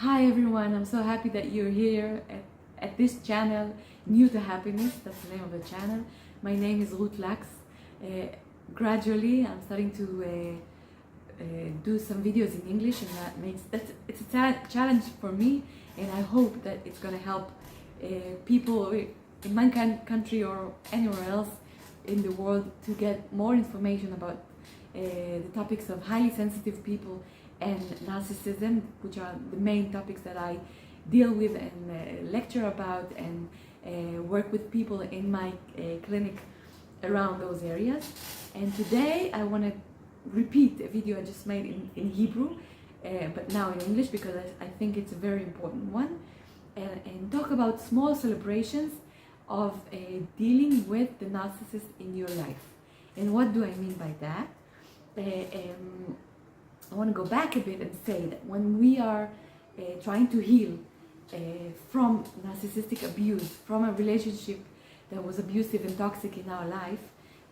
Hi everyone, I'm so happy that you're here at this channel, New to Happiness, that's the name of the channel. My name is Ruth Lax. Gradually I'm starting to do some videos in English, and it's a challenge for me, and I hope that it's going to help people in my country or anywhere else in the world to get more information about the topics of highly sensitive people and narcissism, which are the main topics that I deal with and lecture about and work with people in my clinic around those areas. And today I want to repeat a video I just made in Hebrew, but now in English, because I think it's a very important one, and talk about small celebrations of dealing with the narcissist in your life. And what do I mean by that? I want to go back a bit and say that when we are trying to heal from narcissistic abuse, from a relationship that was abusive and toxic in our life,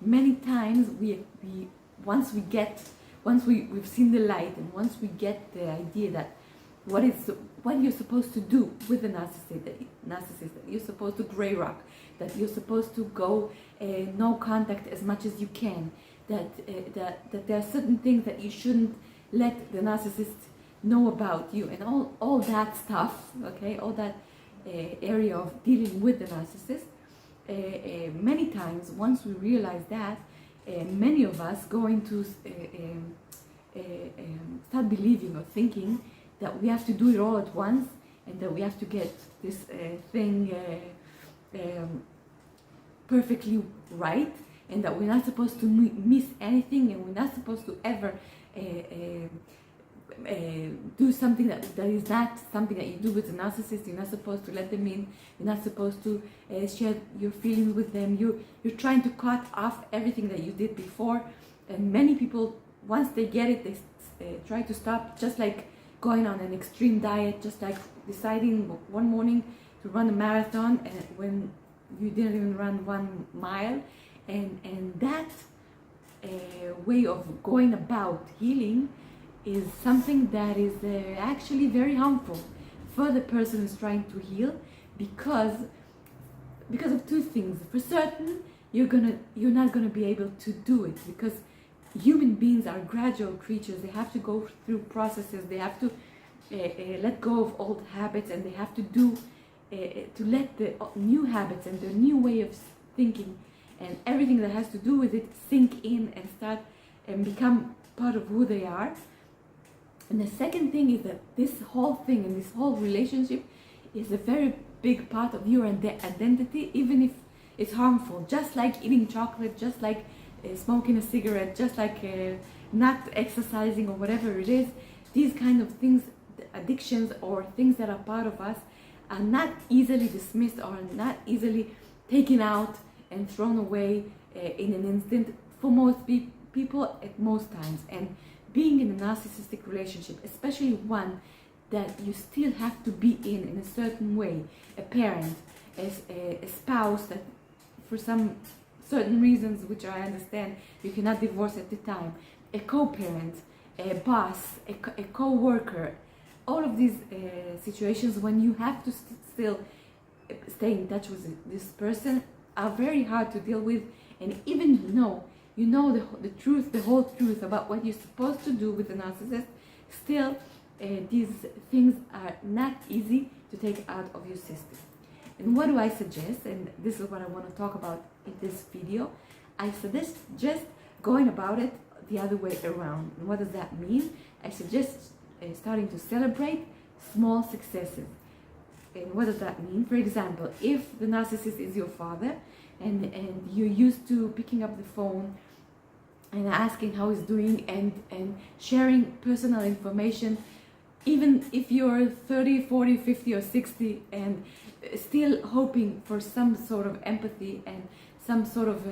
many times once we've seen the light, and once we get the idea that what you're supposed to do with the narcissist, that you're supposed to gray rock, that you're supposed to go no contact as much as you can, that there are certain things that you shouldn't let the narcissist know about you, and all that stuff, okay, all that area of dealing with the narcissist. Many times, once we realize that, many of us go into start believing or thinking that we have to do it all at once, and that we have to get this thing perfectly right, and that we're not supposed to miss anything, and we're not supposed to ever do something that is not something that you do with a narcissist. You're not supposed to let them in. You're not supposed to share your feelings with them. You're trying to cut off everything that you did before. And many people, once they get it, they try to stop, just like going on an extreme diet, just like deciding one morning to run a marathon, and when you didn't even run 1 mile. And that way of going about healing is something that is actually very harmful for the person who's trying to heal, because of two things. For certain, you're not gonna be able to do it, because human beings are gradual creatures. They have to go through processes. They have to let go of old habits, and they have to let the new habits and the new way of thinking and everything that has to do with it sink in and start and become part of who they are. And the second thing is that this whole thing and this whole relationship is a very big part of your identity, even if it's harmful. Just like eating chocolate, just like smoking a cigarette, just like not exercising or whatever it is, these kind of things, addictions or things that are part of us, are not easily dismissed or not easily taken out and thrown away in an instant for most people at most times. And being in a narcissistic relationship, especially one that you still have to be in a certain way, a parent, as a spouse that for some certain reasons, which I understand, you cannot divorce at the time, a co-parent, a boss, a co-worker, all of these situations when you have to still stay in touch with this person are very hard to deal with. And even though you know the truth, the whole truth about what you're supposed to do with a narcissist, still these things are not easy to take out of your system. And what do I suggest? And this is what I want to talk about in this video. I suggest just going about it the other way around. And what does that mean? I suggest starting to celebrate small successes. And what does that mean? For example, if the narcissist is your father, and you're used to picking up the phone and asking how he's doing and sharing personal information, even if you're 30, 40, 50 or 60, and still hoping for some sort of empathy and some sort of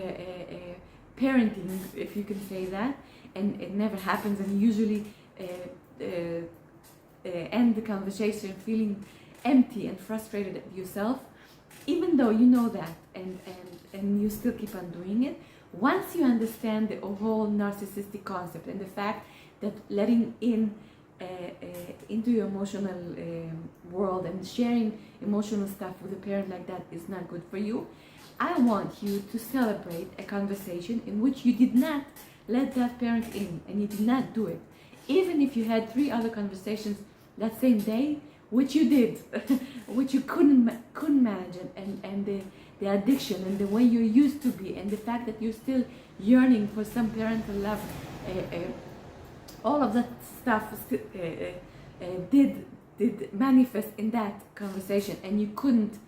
parenting, if you can say that, and it never happens, and usually end the conversation feeling empty and frustrated at yourself, even though you know that, and you still keep on doing it. Once you understand the whole narcissistic concept and the fact that letting in into your emotional world, and sharing emotional stuff with a parent like that is not good for you. I want you to celebrate a conversation in which you did not let that parent in, and you did not do it. Even if you had 3 other conversations that same day, which you did, which you couldn't manage it, and the addiction and the way you used to be, and the fact that you're still yearning for some parental love, all of that stuff did manifest in that conversation, and you couldn't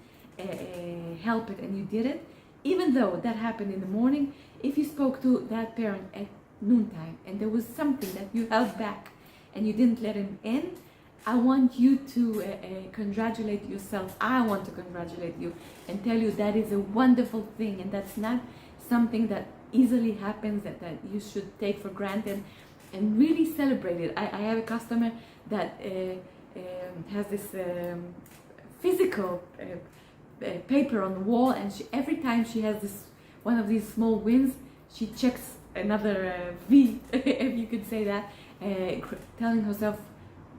help it, and you did it. Even though that happened in the morning, if you spoke to that parent at noontime and there was something that you held back and you didn't let him in, I want you to congratulate yourself. I want to congratulate you and tell you that is a wonderful thing, and that's not something that easily happens, that you should take for granted, and really celebrate it. I have a customer that has this physical paper on the wall, and every time she has this one of these small wins, she checks another V, if you could say that, telling herself,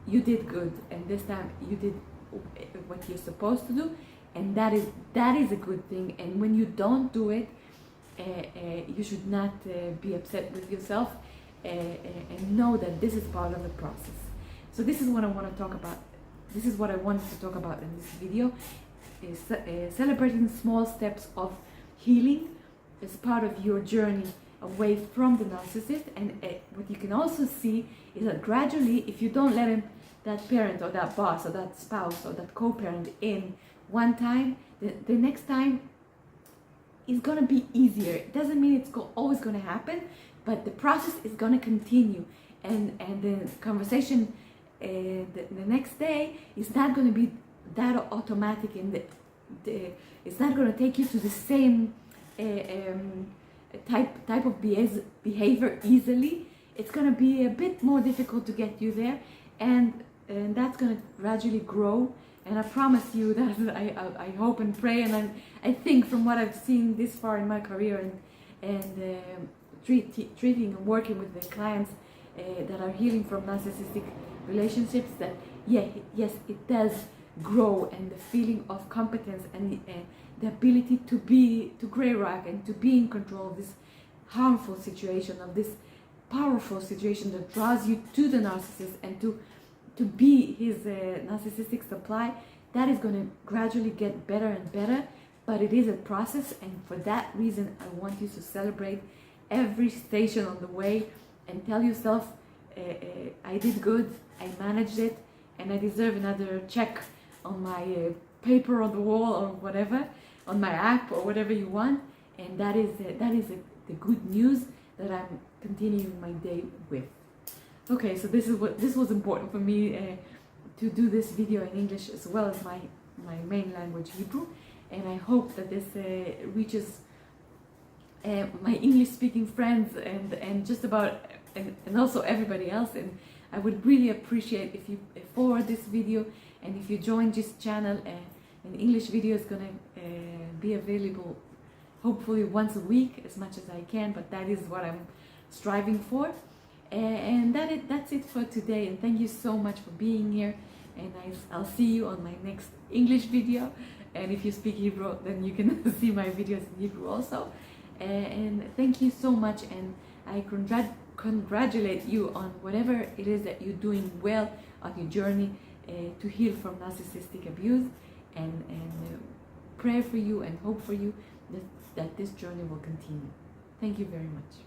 you did good, and this time you did what you're supposed to do, and that is a good thing. And when you don't do it, you should not be upset with yourself, and know that this is part of the process. So this is what I want to talk about. This is what I wanted to talk about in this video, is celebrating small steps of healing as part of your journey away from the narcissist. And what you can also see is that gradually, if you don't let him, that parent or that boss or that spouse or that co-parent, in one time, the next time is going to be easier. It doesn't mean it's always going to happen, but the process is going to continue, and the conversation the next day is not going to be that automatic, and it's not going to take you to the same type of behavior easily. It's going to be a bit more difficult to get you there, and that's going to gradually grow. And I promise you that I hope and pray, and I think from what I've seen this far in my career, and treating and working with the clients that are healing from narcissistic relationships, that yes, it does grow, and the feeling of competence and the ability to gray rock and to be in control of this harmful situation, of this powerful situation that draws you to the narcissist and to be his narcissistic supply, that is going to gradually get better and better. But it is a process, and for that reason I want you to celebrate every station on the way and tell yourself, I did good, I managed it, and I deserve another check on my paper on the wall, or whatever, on my app, or whatever you want. And that is the good news that I'm continuing my day with. Okay, so this was important for me to do this video in English as well as my main language, Hebrew, and I hope that this reaches my English-speaking friends and just about and also everybody else. And I would really appreciate if you forward this video, and if you join this channel. An English video is gonna be available hopefully once a week, as much as I can, but that is what I'm striving for. And that's it for today, and thank you so much for being here, and I'll see you on my next English video. And if you speak Hebrew, then you can see my videos in Hebrew also. And thank you so much, and I congratulate you on whatever it is that you're doing well on your journey to heal from narcissistic abuse, and pray for you and hope for you that this journey will continue. Thank you very much.